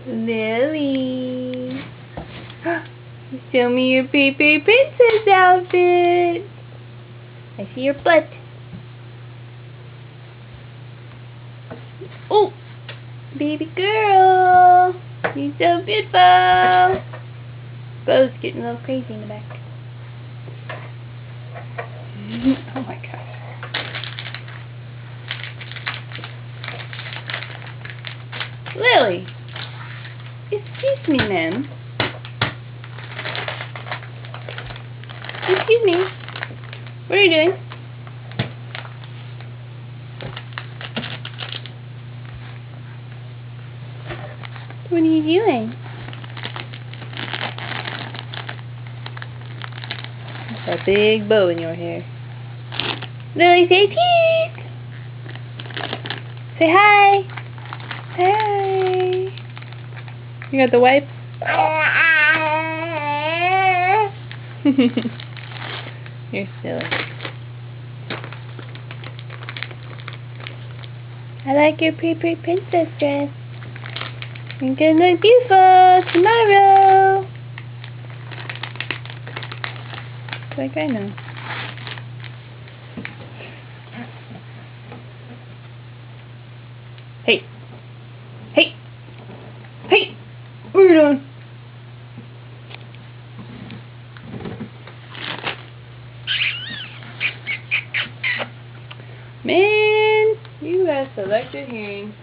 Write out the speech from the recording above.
Lily. Show me your Paper Princess outfit. I see your butt. Oh, baby girl. You're so beautiful. Bo's getting a little crazy in the back. Oh my gosh. Lily. Excuse me, ma'am. Excuse me. What are you doing? What are you doing? There's a big bow in your hair. Lily, say cheese! Say hi! Say hi! You got the wipe? You're silly. I like your Paper Princess dress. You're gonna look beautiful tomorrow. Like I know. Hey! Hey! Hey! What are you doing? Man, you have selective hearing.